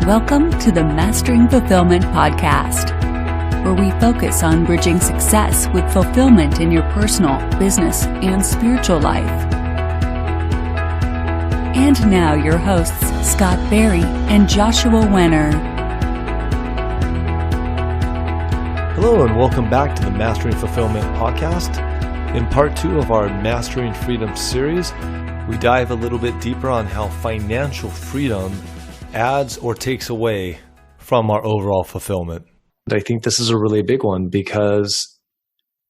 Welcome to the Mastering Fulfillment podcast, where we focus on bridging success with fulfillment in your personal, business, and spiritual life. And now your hosts, Scott Berry and Joshua Wenner. Hello and welcome back to the Mastering Fulfillment podcast. In part 2 of our Mastering Freedom series, we dive a little bit deeper on how financial freedom adds or takes away from our overall fulfillment. I think this is a really big one because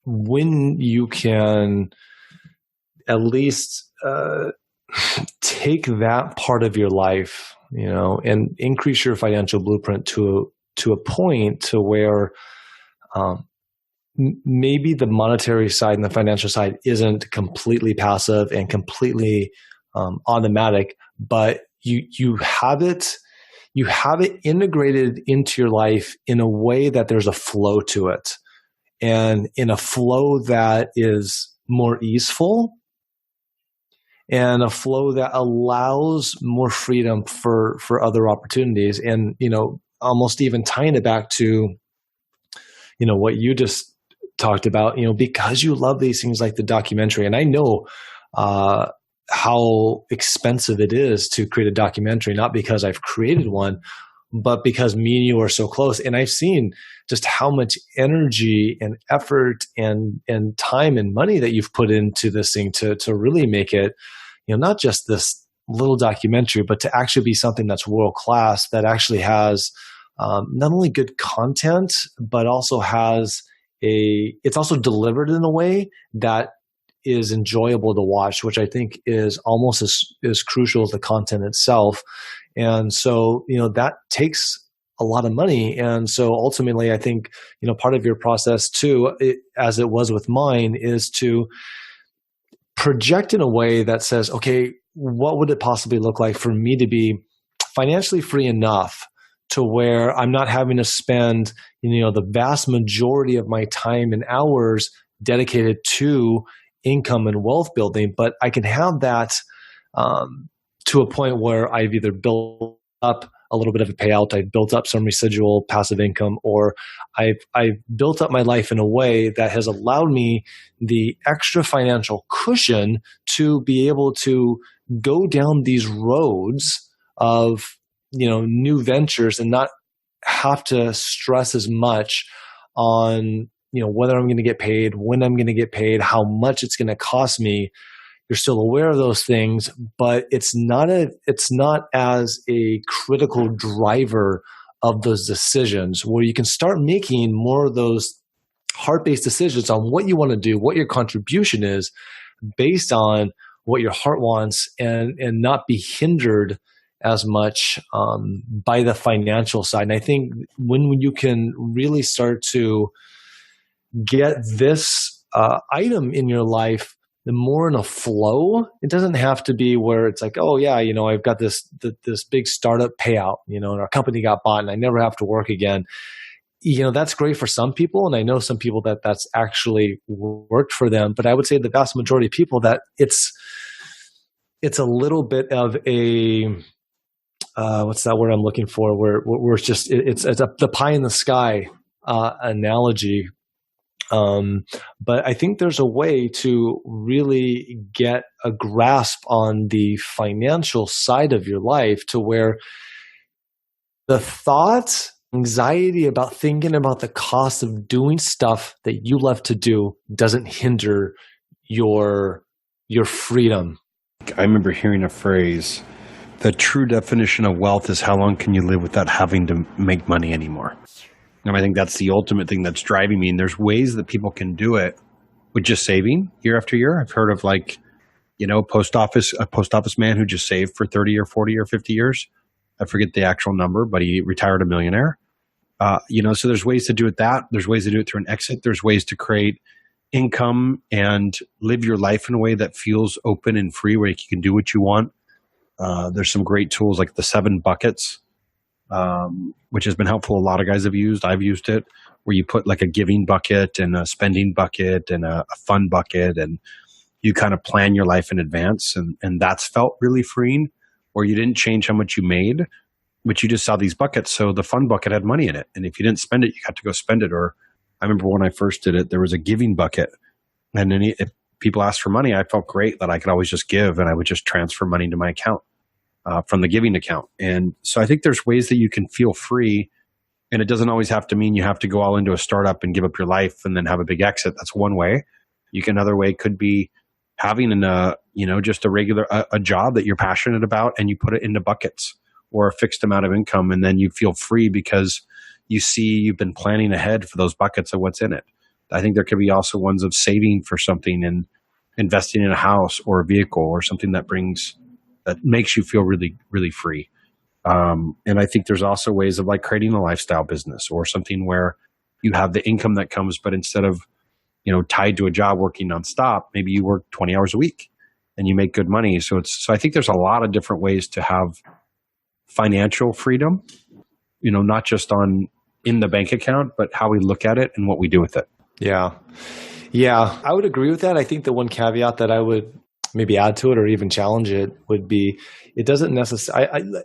when you can at least take that part of your life, and increase your financial blueprint to a point to where maybe the monetary side and the financial side isn't completely passive and completely automatic, but you have it integrated into your life in a way that there's a flow to it, and in a flow that is more easeful and a flow that allows more freedom for other opportunities. And almost even tying it back to what you just talked about, because you love these things like the documentary, and I know how expensive it is to create a documentary, not because I've created one, but because me and you are so close. And I've seen just how much energy and effort and time and money that you've put into this thing to really make it, not just this little documentary, but to actually be something that's world class, that actually has not only good content, but also it's also delivered in a way that is enjoyable to watch, which I think is almost as crucial as the content itself. And so, that takes a lot of money. And so ultimately, I think, part of your process too, as it was with mine, is to project in a way that says, okay, what would it possibly look like for me to be financially free enough to where I'm not having to spend, the vast majority of my time and hours dedicated to income and wealth building, but I can have that to a point where I've either built up a little bit of a payout, I've built up some residual passive income, or I've built up my life in a way that has allowed me the extra financial cushion to be able to go down these roads of new ventures and not have to stress as much on whether I'm going to get paid, when I'm going to get paid, how much it's going to cost me. You're still aware of those things, but it's not as a critical driver of those decisions, where you can start making more of those heart-based decisions on what you want to do, what your contribution is, based on what your heart wants, and not be hindered as much by the financial side. And I think when you can really start to get this item in your life, the more in a flow. It doesn't have to be where it's like, oh yeah, I've got this big startup payout, and our company got bought and I never have to work again. That's great for some people, and I know some people that's actually worked for them. But I would say the vast majority of people that it's a little bit of a what's that word I'm looking for? Where it's just the pie in the sky analogy. But I think there's a way to really get a grasp on the financial side of your life to where the thought, anxiety about thinking about the cost of doing stuff that you love to do doesn't hinder your freedom. I remember hearing a phrase, the true definition of wealth is how long can you live without having to make money anymore? And I think that's the ultimate thing that's driving me. And there's ways that people can do it with just saving year after year. I've heard of a post office man who just saved for 30 or 40 or 50 years. I forget the actual number, but he retired a millionaire. So there's ways to do it there's ways to do it through an exit. There's ways to create income and live your life in a way that feels open and free, where you can do what you want. There's some great tools like the 7 buckets, which has been helpful. A lot of guys have used. I've used it, where you put like a giving bucket and a spending bucket and a fun bucket, and you kind of plan your life in advance. And that's felt really freeing, where you didn't change how much you made, but you just saw these buckets. So the fun bucket had money in it. And if you didn't spend it, you got to go spend it. Or I remember when I first did it, there was a giving bucket. And then if people asked for money, I felt great that I could always just give, and I would just transfer money to my account from the giving account. And so I think there's ways that you can feel free. And it doesn't always have to mean you have to go all into a startup and give up your life and then have a big exit. That's one way. Another way could be having just a regular a job that you're passionate about, and you put it into buckets or a fixed amount of income, and then you feel free because you see you've been planning ahead for those buckets of what's in it. I think there could be also ones of saving for something and investing in a house or a vehicle or something that makes you feel really, really free. And I think there's also ways of like creating a lifestyle business or something where you have the income that comes, but instead of, tied to a job working nonstop, maybe you work 20 hours a week and you make good money. So I think there's a lot of different ways to have financial freedom, not just in the bank account, but how we look at it and what we do with it. Yeah. Yeah, I would agree with that. I think the one caveat that I would maybe add to it or even challenge it would be, it doesn't necessarily,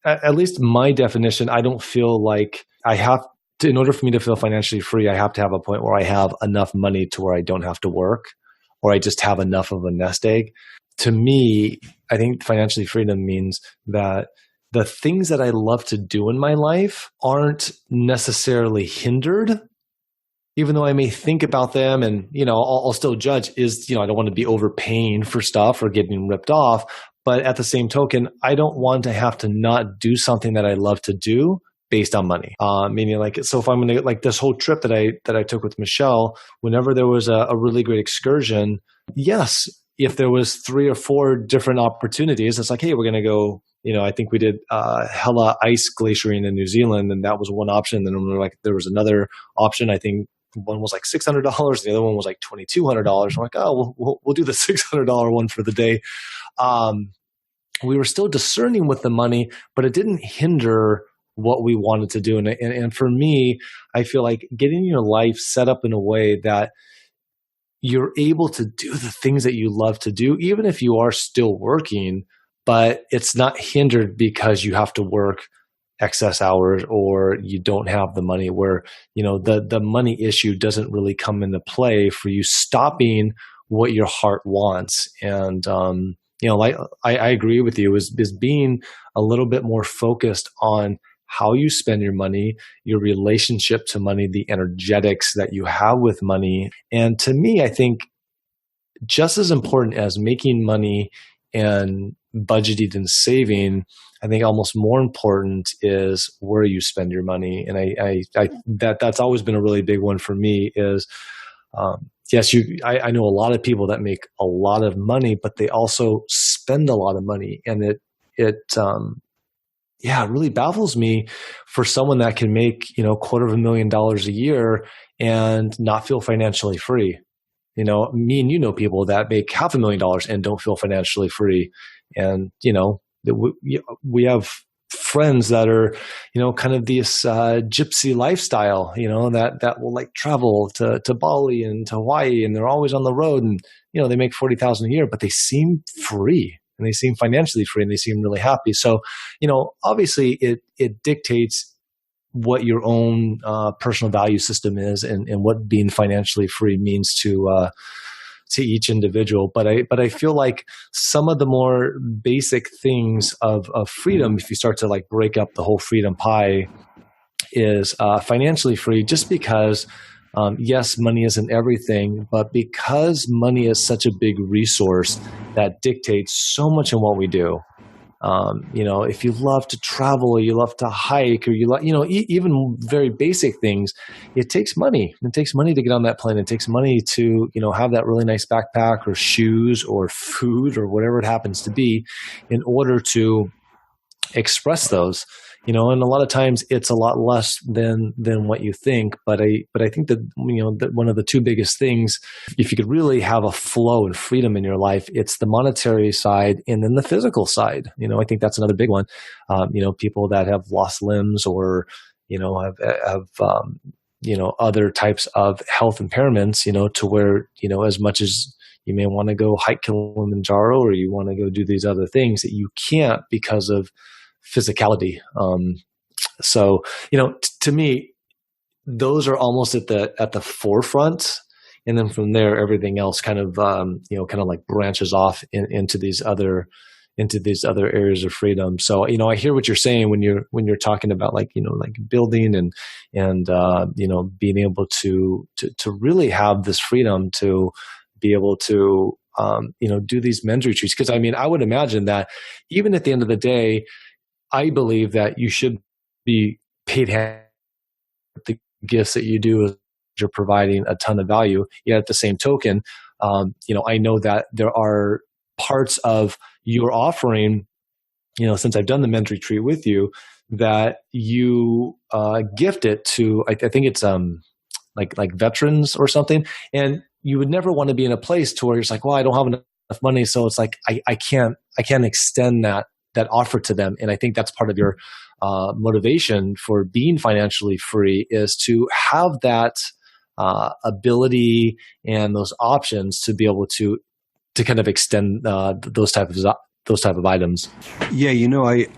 at least my definition, I don't feel like I have to, in order for me to feel financially free, I have to have a point where I have enough money to where I don't have to work, or I just have enough of a nest egg. To me, I think financially freedom means that the things that I love to do in my life aren't necessarily hindered, even though I may think about them and, I'll still judge I don't want to be overpaying for stuff or getting ripped off. But at the same token, I don't want to have to not do something that I love to do based on money. Meaning so if I'm going to, like this whole trip that I took with Michelle, whenever there was a really great excursion, yes, if there was 3 or 4 different opportunities, it's like, hey, we're going to go, I think we did hella ice glaciering in New Zealand, and that was one option. And then there was another option. I think one was like $600, the other one was like $2,200. I'm like, oh, we'll do the $600 one for the day. We were still discerning with the money, but it didn't hinder what we wanted to do. And for me, I feel like getting your life set up in a way that you're able to do the things that you love to do, even if you are still working, but it's not hindered because you have to work excess hours or you don't have the money, where, the money issue doesn't really come into play for you stopping what your heart wants. And, I agree with you is being a little bit more focused on how you spend your money, your relationship to money, the energetics that you have with money. And to me, I think just as important as making money and budgeting and saving, I think almost more important is where you spend your money. And that's always been a really big one for me is, yes, I know a lot of people that make a lot of money, but they also spend a lot of money. And it really baffles me for someone that can make, $250,000 a year and not feel financially free. Me and people that make $500,000 and don't feel financially free. And, we have friends that are, kind of this gypsy lifestyle, that will like travel to Bali and to Hawaii, and they're always on the road, and, they make $40,000 a year, but they seem free and they seem financially free and they seem really happy. So, obviously it dictates what your own personal value system is and what being financially free means to each individual. But I feel like some of the more basic things of freedom, if you start to like break up the whole freedom pie, is financially free, just because yes, money isn't everything, but because money is such a big resource that dictates so much in what we do. If you love to travel or you love to hike or you love, even very basic things, it takes money. It takes money to get on that plane. It takes money to, have that really nice backpack or shoes or food or whatever it happens to be in order to express those. And a lot of times it's a lot less than what you think. But I think that, that one of the two biggest things, if you could really have a flow and freedom in your life, it's the monetary side and then the physical side. I think that's another big one. People that have lost limbs or, have other types of health impairments, to where, as much as you may want to go hike Kilimanjaro or you want to go do these other things that you can't because of physicality. So, to me, those are almost at the forefront. And then from there, everything else kind of, kind of like branches off into these other areas of freedom. So, I hear what you're saying when you're talking about like building and being able to really have this freedom to be able to, do these men's retreats. Cause I would imagine that even at the end of the day, I believe that you should be paid the gifts that you do. You're providing a ton of value. Yet at the same token, I know that there are parts of your offering, since I've done the men's retreat with you, that you gift it to, I think it's like veterans or something. And you would never want to be in a place to where it's like, well, I don't have enough money, so it's like I can't extend that offer to them. And I think that's part of your motivation for being financially free, is to have that ability and those options to be able to kind of extend those type of items. Yeah,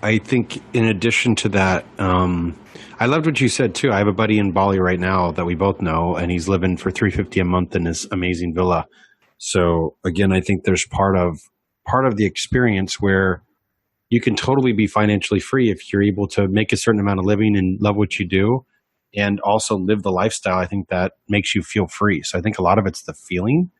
I think in addition to that, I loved what you said too. I have a buddy in Bali right now that we both know, and he's living for $350 a month in his amazing villa. So again, I think there's part of the experience where you can totally be financially free if you're able to make a certain amount of living and love what you do, and also live the lifestyle. I think that makes you feel free. So I think a lot of it's the feeling.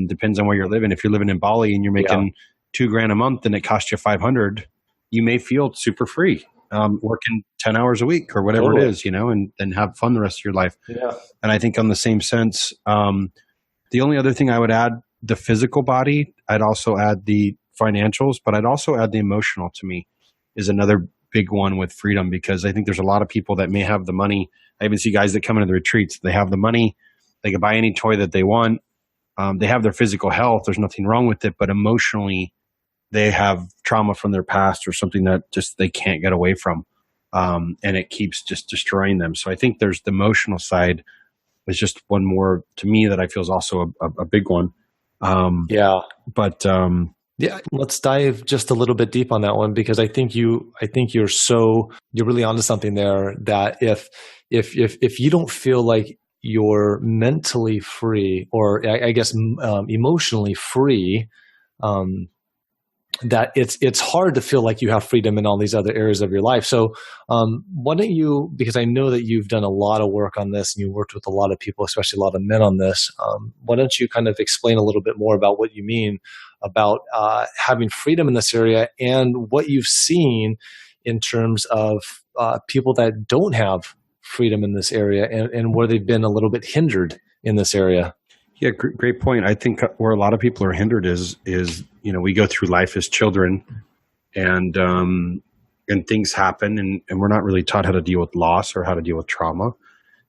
Depends on where you're living. If you're living in Bali and you're making $2,000 a month and it costs you 500, you may feel super free, working 10 hours a week or whatever it is, and have fun the rest of your life. Yeah. And I think on the same sense, the only other thing I would add, the physical body, I'd also add the financials, but I'd also add the emotional. To me is another big one with freedom, because I think there's a lot of people that may have the money. I even see guys that come into the retreats, they have the money, they can buy any toy that they want. They have their physical health. There's nothing wrong with it, but emotionally they have trauma from their past or something that just they can't get away from. And it keeps just destroying them. So I think there's the emotional side is just one more to me that I feel is also a big one. Yeah, let's dive just a little bit deep on that one, because I think you're really onto something there. That if you don't feel like you're mentally free, or I guess emotionally free, that it's hard to feel like you have freedom in all these other areas of your life. So why don't you, because I know that you've done a lot of work on this and you worked with a lot of people, especially a lot of men on this, why don't you kind of explain a little bit more about what you mean about having freedom in this area, and what you've seen in terms of people that don't have freedom in this area, and where they've been a little bit hindered in this area. Yeah, great point. I think where a lot of people are hindered is we go through life as children, and things happen, and we're not really taught how to deal with loss or how to deal with trauma.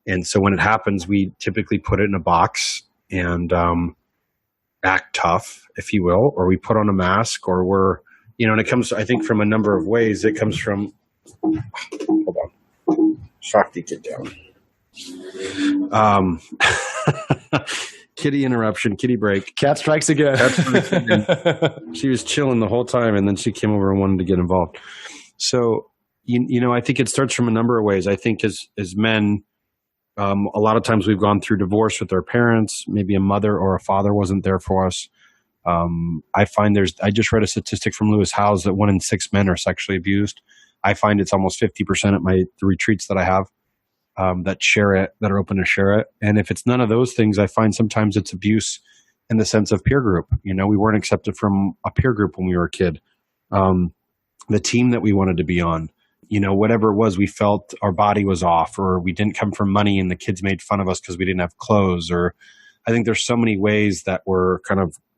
And so when it happens, we typically put it in a box and act tough, if you will, or we put on a mask, or we're, and it comes, I think, from a number of ways. It comes from, hold on, Shakti, get down. Kitty interruption, kitty break. Cat strikes again. She was chilling the whole time, and then she came over and wanted to get involved. So, I think it starts from a number of ways. I think as men, a lot of times we've gone through divorce with our parents. Maybe a mother or a father wasn't there for us. I find I just read a statistic from Lewis Howes that 1 in 6 men are sexually abused. I find it's almost 50% at the retreats that I have. That share it, that are open to share it. And if it's none of those things, I find sometimes it's abuse in the sense of peer group. We weren't accepted from a peer group when we were a kid. The team that we wanted to be on, whatever it was, we felt our body was off, or we didn't come from money and the kids made fun of us because we didn't have clothes. Or I think there's so many ways that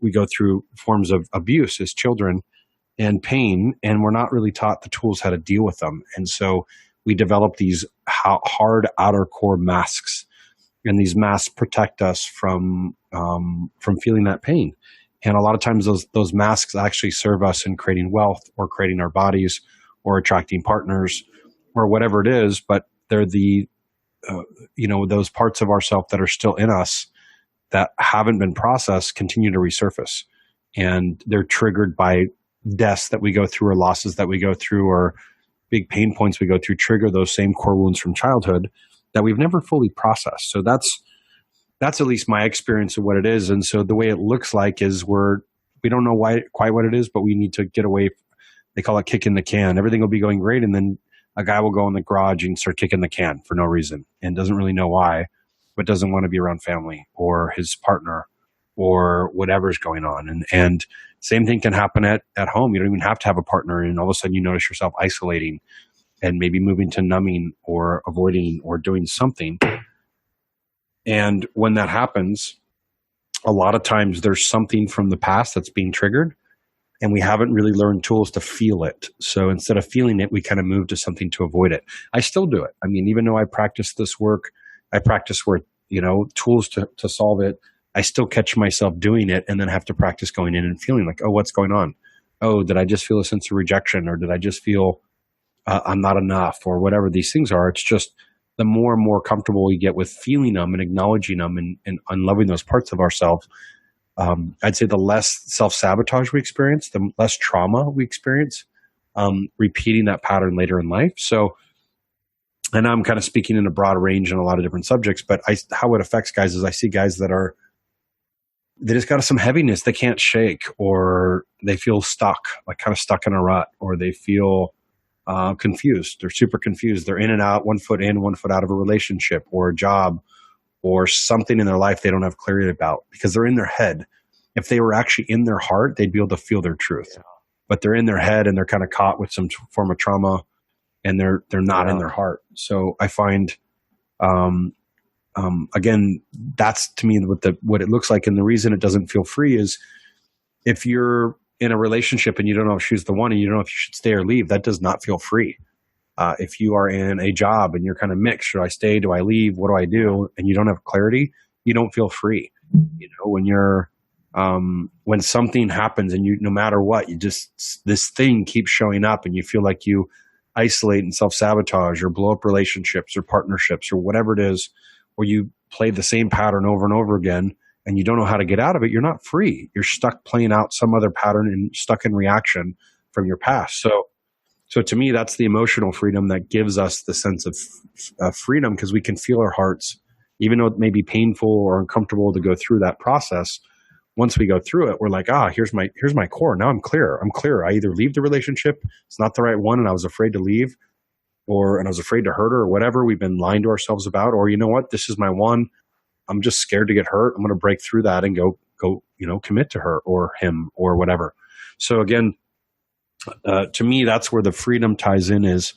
we go through forms of abuse as children and pain, and we're not really taught the tools how to deal with them. And so we develop these hard outer core masks, and these masks protect us from feeling that pain. And a lot of times those masks actually serve us in creating wealth, or creating our bodies, or attracting partners, or whatever it is. But they're those parts of ourselves that are still in us that haven't been processed continue to resurface, and they're triggered by deaths that we go through or losses that we go through or big pain points we go through trigger those same core wounds from childhood that we've never fully processed. So that's at least my experience of what it is. And so the way it looks like is we don't know quite what it is, but we need to get away. They call it kicking the can. Everything will be going great, and then a guy will go in the garage and start kicking the can for no reason and doesn't really know why, but doesn't want to be around family or his partner or whatever's going on. And same thing can happen at home. You don't even have to have a partner, and all of a sudden you notice yourself isolating and maybe moving to numbing or avoiding or doing something. And when that happens, a lot of times there's something from the past that's being triggered, and we haven't really learned tools to feel it. So instead of feeling it, we kind of move to something to avoid it. I still do it. I mean, even though I practice this work, I practice tools to solve it. I still catch myself doing it and then have to practice going in and feeling like, oh, what's going on? Oh, did I just feel a sense of rejection, or did I just feel I'm not enough, or whatever these things are? It's just the more and more comfortable we get with feeling them and acknowledging them and unloving those parts of ourselves, I'd say the less self-sabotage we experience, the less trauma we experience, repeating that pattern later in life. So, and I'm kind of speaking in a broad range in a lot of different subjects, but how it affects guys is I see guys they just got some heaviness they can't shake, or they feel stuck, like kind of stuck in a rut, or they feel confused. They're super confused. They're in and out, 1 foot in, 1 foot out of a relationship or a job or something in their life they don't have clarity about because they're in their head. If they were actually in their heart, they'd be able to feel their truth. Yeah. But they're in their head and they're kind of caught with some form of trauma, and they're not in their heart. So I find, again, that's to me what it looks like. And the reason it doesn't feel free is if you're in a relationship and you don't know if she's the one and you don't know if you should stay or leave, that does not feel free. If you are in a job and you're kind of mixed, should I stay? Do I leave? What do I do? And you don't have clarity, you don't feel free. When you're, when something happens and no matter what, this thing keeps showing up and you feel like you isolate and self-sabotage or blow up relationships or partnerships or whatever it is, or you play the same pattern over and over again and you don't know how to get out of it, you're not free. You're stuck playing out some other pattern and stuck in reaction from your past. So to me, that's the emotional freedom that gives us the sense of freedom, because we can feel our hearts, even though it may be painful or uncomfortable to go through that process. Once we go through it, we're like, here's my core. Now I'm clear. I either leave the relationship, it's not the right one, and I was afraid to leave, and I was afraid to hurt her, or whatever we've been lying to ourselves about, or you know what, this is my one. I'm just scared to get hurt. I'm going to break through that and go, commit to her or him or whatever. So again, to me, that's where the freedom ties in, is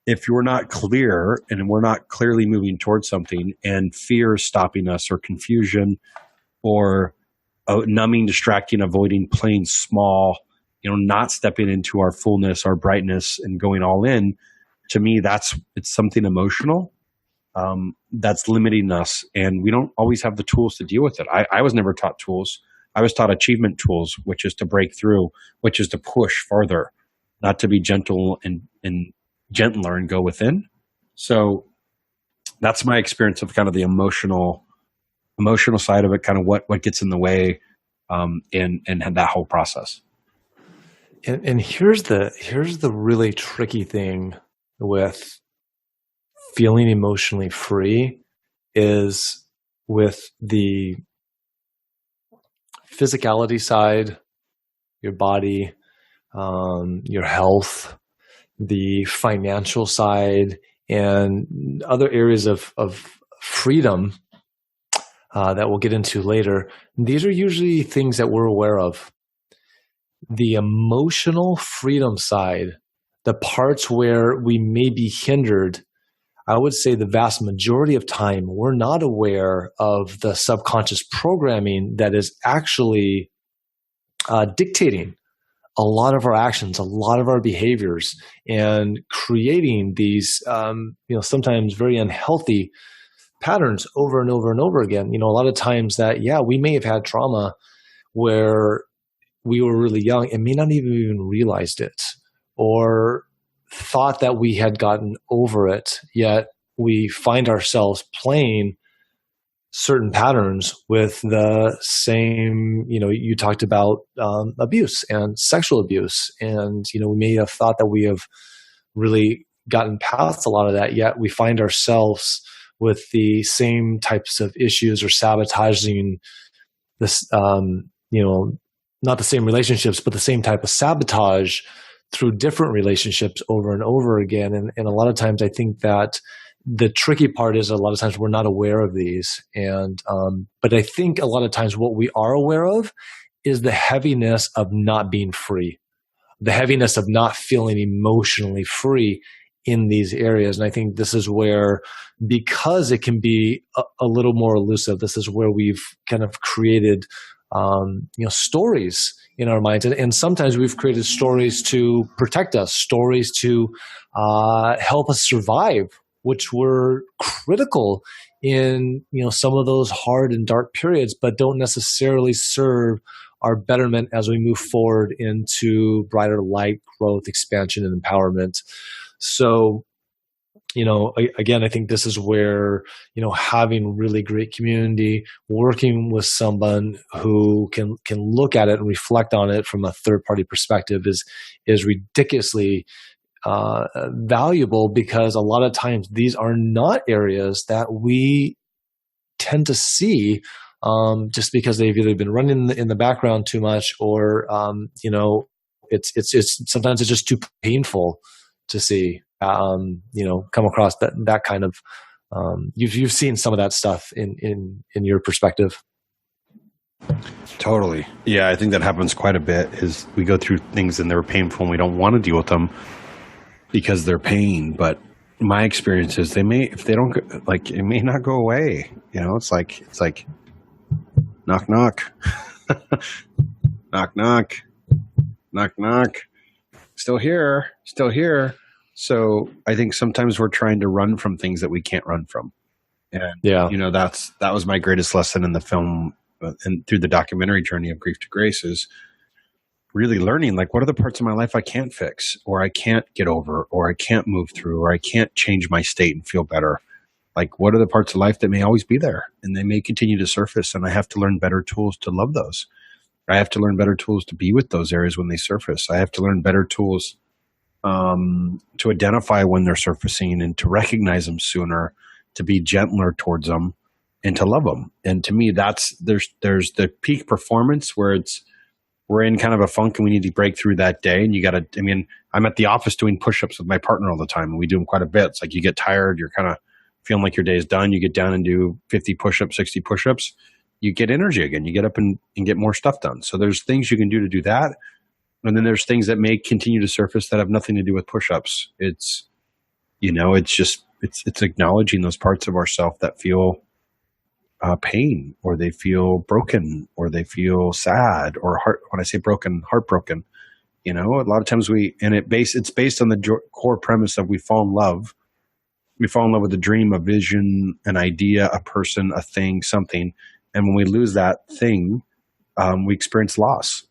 if you're not clear and we're not clearly moving towards something and fear is stopping us, or confusion, or numbing, distracting, avoiding, playing small, not stepping into our fullness, our brightness, and going all in, to me, it's something emotional that's limiting us, and we don't always have the tools to deal with it. I was never taught tools. I was taught achievement tools, which is to break through, which is to push farther, not to be gentle and gentler and go within. So that's my experience of kind of the emotional side of it, kind of what gets in the way, and that whole process. And here's the really tricky thing with feeling emotionally free, is with the physicality side, your body, your health, the financial side, and other areas of freedom that we'll get into later. These are usually things that we're aware of. The emotional freedom side, the parts where we may be hindered, I would say the vast majority of time, we're not aware of the subconscious programming that is actually dictating a lot of our actions, a lot of our behaviors, and creating these, sometimes very unhealthy patterns over and over and over again. A lot of times that, we may have had trauma where we were really young and may not even realized it, or thought that we had gotten over it, yet we find ourselves playing certain patterns with the same, you talked about abuse and sexual abuse. And, we may have thought that we have really gotten past a lot of that, yet we find ourselves with the same types of issues or sabotaging this, not the same relationships, but the same type of sabotage through different relationships over and over again. And a lot of times I think that the tricky part is a lot of times we're not aware of these. And, but I think a lot of times what we are aware of is the heaviness of not being free, the heaviness of not feeling emotionally free in these areas. And I think this is where, because it can be a little more elusive, this is where we've kind of created, stories in our minds. And sometimes we've created stories to protect us, stories to help us survive, which were critical in, some of those hard and dark periods, but don't necessarily serve our betterment as we move forward into brighter light, growth, expansion, and empowerment. So, again, I think this is where, having really great community, working with someone who can look at it and reflect on it from a third-party perspective is ridiculously valuable, because a lot of times these are not areas that we tend to see, just because they've either been running in the background too much, or it's sometimes it's just too painful to see, come across that kind of, you've seen some of that stuff in your perspective. Totally. Yeah. I think that happens quite a bit, is we go through things and they're painful and we don't want to deal with them because they're pain. But my experience is if they don't, it may not go away. It's like knock, knock, knock, knock, knock, knock. Still here. So I think sometimes we're trying to run from things that we can't run from. And, that was my greatest lesson in the film and through the documentary journey of Grief to Grace, is really learning, what are the parts of my life I can't fix, or I can't get over, or I can't move through, or I can't change my state and feel better. What are the parts of life that may always be there and they may continue to surface, and I have to learn better tools to love those. I have to learn better tools to be with those areas when they surface. I have to learn better tools to identify when they're surfacing and to recognize them sooner, to be gentler towards them and to love them. And to me, there's the peak performance where we're in kind of a funk and we need to break through that day. And I'm at the office doing push-ups with my partner all the time, and we do them quite a bit. It's you get tired, you're kind of feeling like your day is done. You get down and do 50 push-ups, 60 push-ups. You get energy again. You get up and get more stuff done. So there's things you can do to do that. And then there's things that may continue to surface that have nothing to do with push-ups. It's acknowledging those parts of ourself that feel pain, or they feel broken, or they feel sad, or when I say broken, heartbroken. A lot of times it's based on the core premise of we fall in love. We fall in love with a dream, a vision, an idea, a person, a thing, something. And when we lose that thing, we experience loss.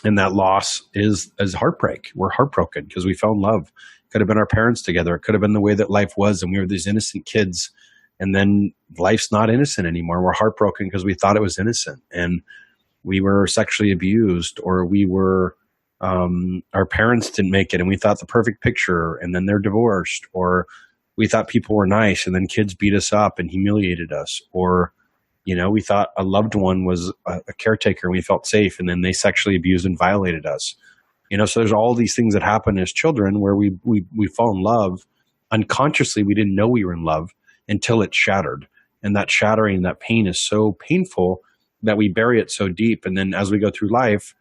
And that loss is heartbreak. We're heartbroken because we fell in love. It could have been our parents together. It could have been the way that life was, and we were these innocent kids. And then life's not innocent anymore. We're heartbroken because we thought it was innocent, and we were sexually abused, or we were our parents didn't make it and we thought the perfect picture, and then they're divorced, or we thought people were nice and then kids beat us up and humiliated us, or we thought a loved one was a caretaker and we felt safe, and then they sexually abused and violated us. So there's all these things that happen as children where we fall in love unconsciously. We didn't know we were in love until it shattered. And that shattering, that pain is so painful that we bury it so deep. And then as we go through life,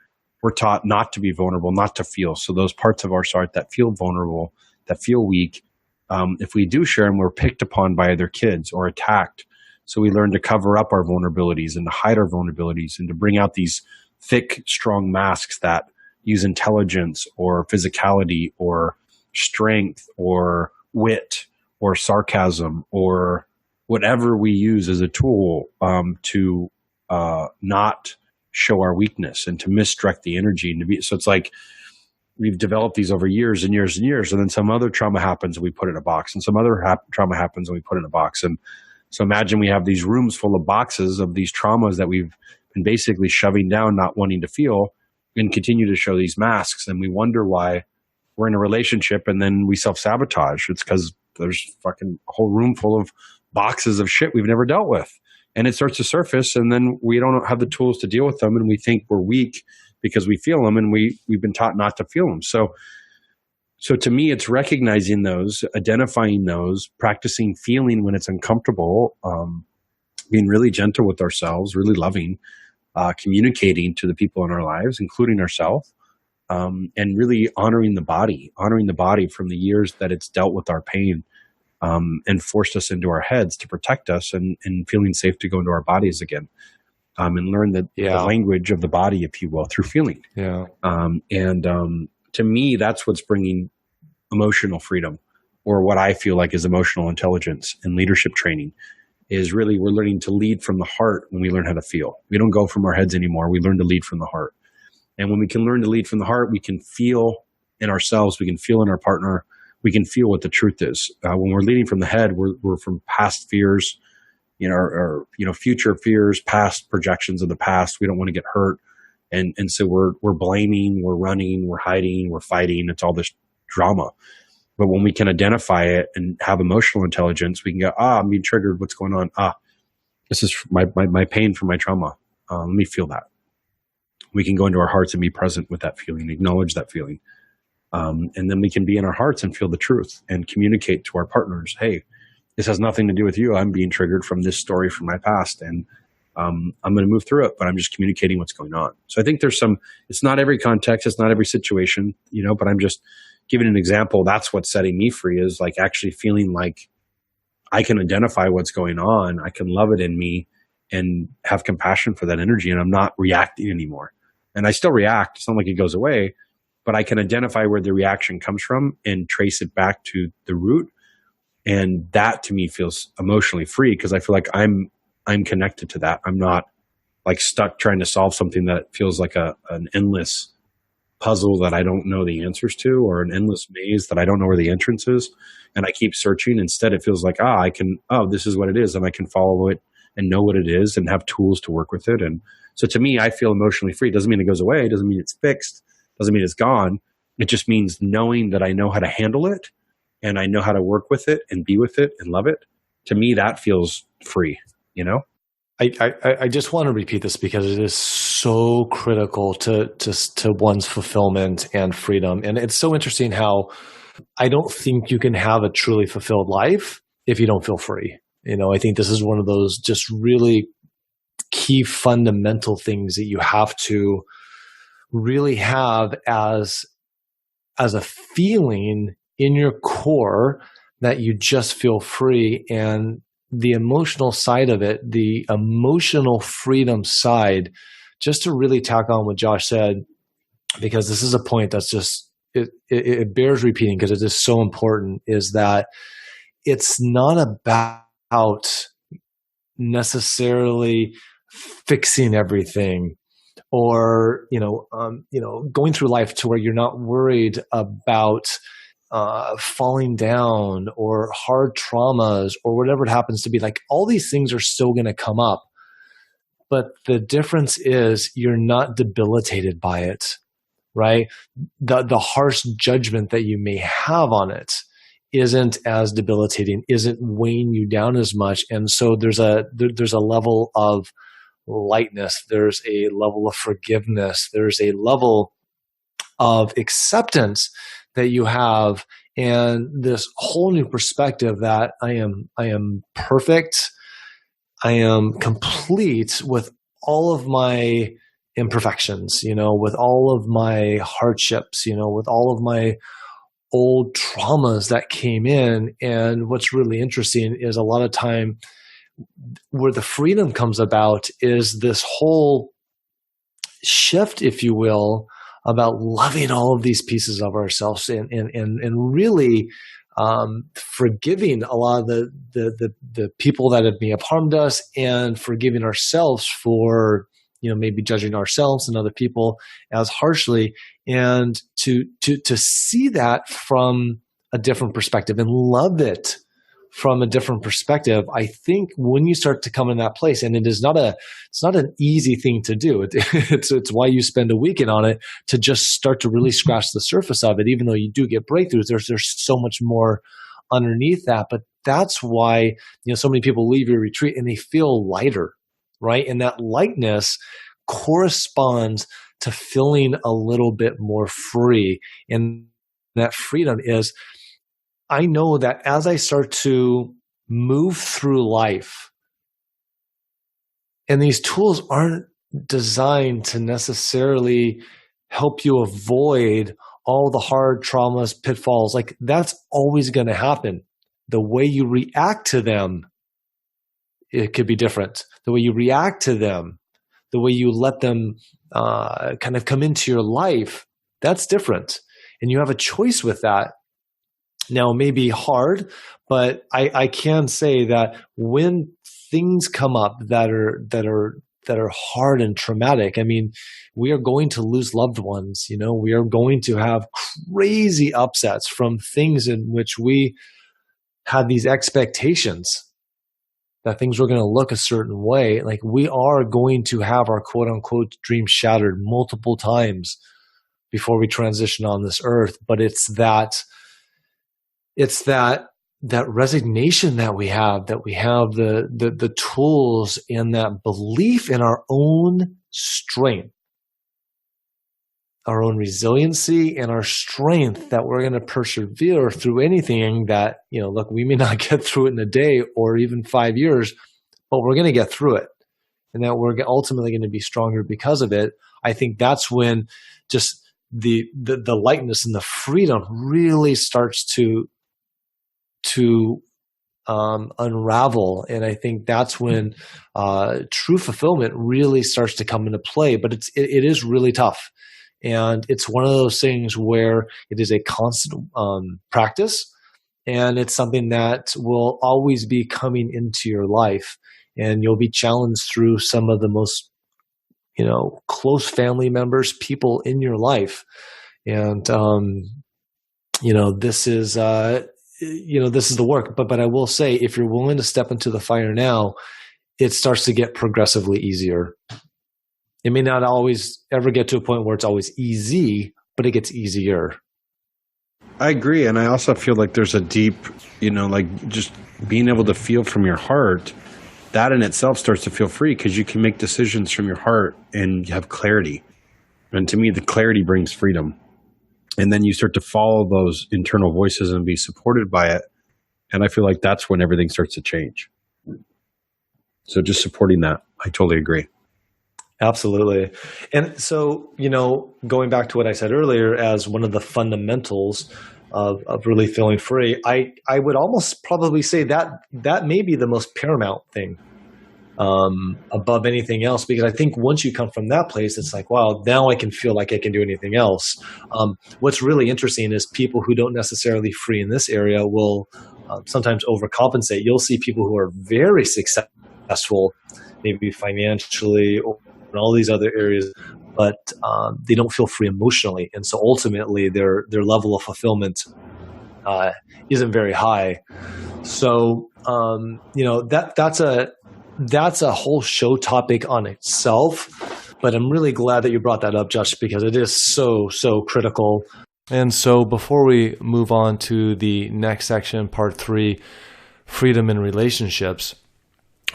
we're taught not to be vulnerable, not to feel. So those parts of our heart that feel vulnerable, that feel weak, if we do share them, we're picked upon by other kids or attacked. So we learn to cover up our vulnerabilities and to hide our vulnerabilities and to bring out these thick, strong masks that use intelligence or physicality or strength or wit or sarcasm or whatever we use as a tool to not show our weakness and to misdirect the energy. And to be, so it's we've developed these over years and years and years, and then some other trauma happens and we put it in a box, and some other trauma happens and we put it in a box. And So imagine we have these rooms full of boxes of these traumas that we've been basically shoving down, not wanting to feel, and continue to show these masks. And we wonder why we're in a relationship and then we self-sabotage. It's because there's fucking a whole room full of boxes of shit we've never dealt with. And it starts to surface, and then we don't have the tools to deal with them, and we think we're weak because we feel them, and we've been taught not to feel them. So to me, it's recognizing those, identifying those, practicing feeling when it's uncomfortable, being really gentle with ourselves, really loving, communicating to the people in our lives, including ourselves, and really honoring the body from the years that it's dealt with our pain, and forced us into our heads to protect us, and feeling safe to go into our bodies again, and learn the language of the body, if you will, through feeling. Yeah. To me, that's what's bringing emotional freedom, or what I feel like is emotional intelligence and leadership training, is really we're learning to lead from the heart when we learn how to feel. We don't go from our heads anymore. We learn to lead from the heart. And when we can learn to lead from the heart, we can feel in ourselves, we can feel in our partner, we can feel what the truth is. When we're leading from the head, we're from past fears, or future fears, past projections of the past. We don't want to get hurt. And so we're blaming, we're running, we're hiding, we're fighting. It's all this drama. But when we can identify it and have emotional intelligence, we can go, I'm being triggered. What's going on? This is my pain from my trauma. Let me feel that. We can go into our hearts and be present with that feeling, acknowledge that feeling. And then we can be in our hearts and feel the truth and communicate to our partners, hey, this has nothing to do with you. I'm being triggered from this story from my past, and I'm going to move through it, but I'm just communicating what's going on. So I think it's not every context, it's not every situation, but I'm just giving an example. That's what's setting me free, is like actually feeling like I can identify what's going on. I can love it in me and have compassion for that energy. And I'm not reacting anymore. And I still react. It's not like it goes away, but I can identify where the reaction comes from and trace it back to the root. And that to me feels emotionally free, because I feel like I'm connected to that. I'm not like stuck trying to solve something that feels like an endless puzzle that I don't know the answers to, or an endless maze that I don't know where the entrance is. And I keep searching. Instead, it feels like, this is what it is. And I can follow it and know what it is and have tools to work with it. And so to me, I feel emotionally free. It doesn't mean it goes away. It doesn't mean it's fixed. It doesn't mean it's gone. It just means knowing that I know how to handle it, and I know how to work with it and be with it and love it. To me, that feels free, I just want to repeat this because it is so critical to one's fulfillment and freedom. And it's so interesting how I don't think you can have a truly fulfilled life if you don't feel free. I think this is one of those just really key fundamental things that you have to really have as a feeling in your core that you just feel free. And the emotional side of it, the emotional freedom side, just to really tack on what Josh said, because this is a point that's just, it bears repeating because it is so important, is that it's not about necessarily fixing everything or, going through life to where you're not worried about falling down or hard traumas or whatever it happens to be. Like, all these things are still going to come up, but the difference is you're not debilitated by it, right? The harsh judgment that you may have on it isn't as debilitating, isn't weighing you down as much. And so there's a level of lightness. There's a level of forgiveness. There's a level of acceptance that you have, and this whole new perspective that I am perfect. I am complete with all of my imperfections, with all of my hardships, with all of my old traumas that came in. And what's really interesting is a lot of time where the freedom comes about is this whole shift, if you will, about loving all of these pieces of ourselves and really forgiving a lot of the people that may have harmed us, and forgiving ourselves for maybe judging ourselves and other people as harshly, and to see that from a different perspective and love it from a different perspective, I think when you start to come in that place, and it's not an easy thing to do. It's why you spend a weekend on it, to just start to really scratch the surface of it. Even though you do get breakthroughs, there's so much more underneath that. But that's why, so many people leave your retreat and they feel lighter, right? And that lightness corresponds to feeling a little bit more free. And that freedom is, I know that as I start to move through life, and these tools aren't designed to necessarily help you avoid all the hard traumas, pitfalls, like that's always going to happen. The way you react to them, it could be different. The way you react to them, the way you let them kind of come into your life, that's different. And you have a choice with that. Now, it may be hard, but I can say that when things come up that are hard and traumatic, I mean, we are going to lose loved ones. We are going to have crazy upsets from things in which we had these expectations that things were going to look a certain way. Like, we are going to have our quote unquote dreams shattered multiple times before we transition on this earth. But it's that resignation that we have the tools and that belief in our own strength, our own resiliency, and our strength that we're going to persevere through anything that, look, we may not get through it in a day or even 5 years, but we're going to get through it, and that we're ultimately going to be stronger because of it. I think that's when just the lightness and the freedom really starts to unravel. And I think that's when true fulfillment really starts to come into play. But it is really tough. And it's one of those things where it is a constant practice, and it's something that will always be coming into your life. And you'll be challenged through some of the most, close family members, people in your life. And, this is, this is the work. But I will say, if you're willing to step into the fire now, it starts to get progressively easier. It may not always ever get to a point where it's always easy, but it gets easier. I agree. And I also feel like there's a deep, like just being able to feel from your heart, that in itself starts to feel free, because you can make decisions from your heart and you have clarity. And to me, the clarity brings freedom. And then you start to follow those internal voices and be supported by it. And I feel like that's when everything starts to change. So just supporting that, I totally agree. Absolutely. And so, going back to what I said earlier as one of the fundamentals of really feeling free, I would almost probably say that may be the most paramount thing above anything else, because I think once you come from that place, it's like, wow, now I can feel like I can do anything else. What's really interesting is people who don't necessarily free in this area will sometimes overcompensate. You'll see people who are very successful, maybe financially or in all these other areas, but they don't feel free emotionally. And so ultimately their level of fulfillment isn't very high. So, that's a whole show topic on itself, but I'm really glad that you brought that up, Josh, because it is so critical. And so before we move on to the next section, part 3, freedom in relationships,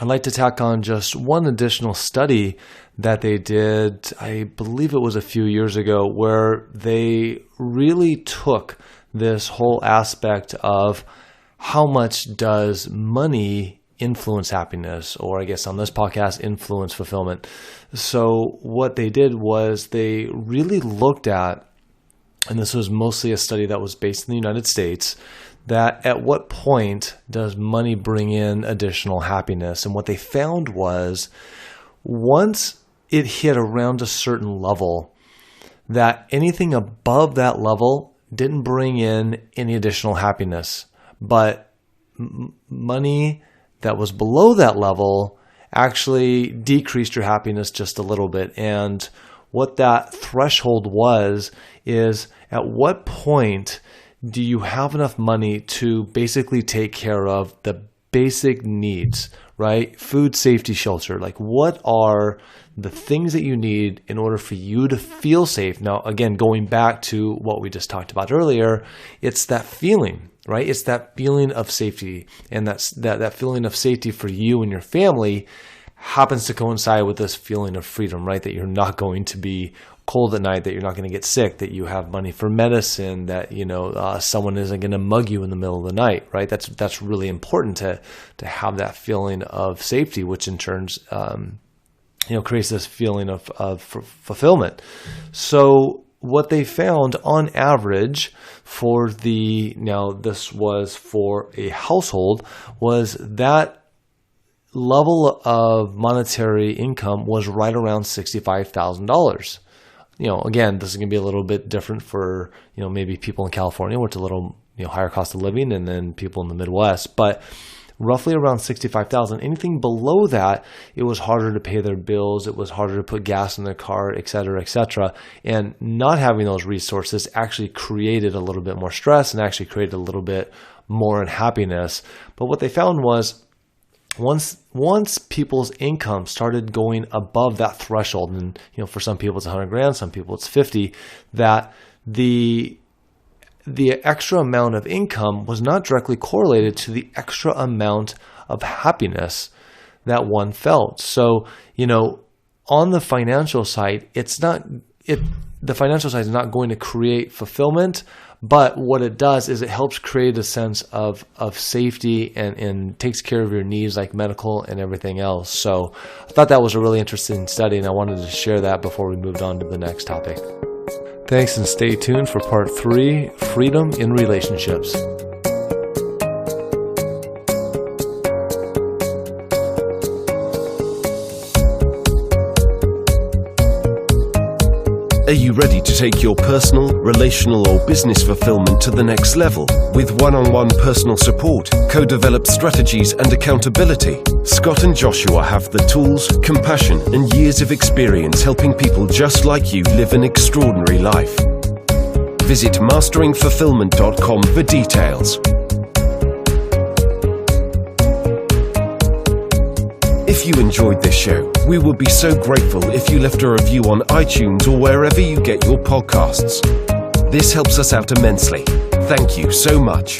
I'd like to tack on just one additional study that they did, I believe it was a few years ago, where they really took this whole aspect of how much does money influence happiness, or I guess on this podcast, influence fulfillment. So what they did was they really looked at, and this was mostly a study that was based in the United States, that at what point does money bring in additional happiness? And what they found was once it hit around a certain level, that anything above that level didn't bring in any additional happiness. But money that was below that level actually decreased your happiness just a little bit. And what that threshold was is, at what point do you have enough money to basically take care of the basic needs, right? Food, safety, shelter. Like, what are the things that you need in order for you to feel safe? Now, again, going back to what we just talked about earlier, it's that feeling, right? It's that feeling of safety, and that feeling of safety for you and your family happens to coincide with this feeling of freedom, right? That you're not going to be cold at night, that you're not going to get sick, that you have money for medicine, that someone isn't going to mug you in the middle of the night, right? That's really important to have that feeling of safety, which in turn creates this feeling of fulfillment. So what they found on average this was for a household, was that level of monetary income was right around $65,000. Again, this is going to be a little bit different for, maybe people in California, where it's a little, higher cost of living, and then people in the Midwest, but roughly around $65,000. Anything below that, it was harder to pay their bills. It was harder to put gas in their car, et cetera, et cetera. And not having those resources actually created a little bit more stress and actually created a little bit more unhappiness. But what they found was, once people's income started going above that threshold, and for some people it's 100 grand, some people it's 50, that the extra amount of income was not directly correlated to the extra amount of happiness that one felt. So, on the financial side, the financial side is not going to create fulfillment, but what it does is it helps create a sense of safety and takes care of your needs, like medical and everything else. So I thought that was a really interesting study, and I wanted to share that before we moved on to the next topic. Thanks, and stay tuned for part 3, Freedom in Relationships. Are you ready to take your personal, relational, or business fulfillment to the next level? With one-on-one personal support, co-developed strategies, and accountability, Scott and Joshua have the tools, compassion, and years of experience helping people just like you live an extraordinary life. Visit masteringfulfillment.com for details. If you enjoyed this show, we would be so grateful if you left a review on iTunes or wherever you get your podcasts. This helps us out immensely. Thank you so much.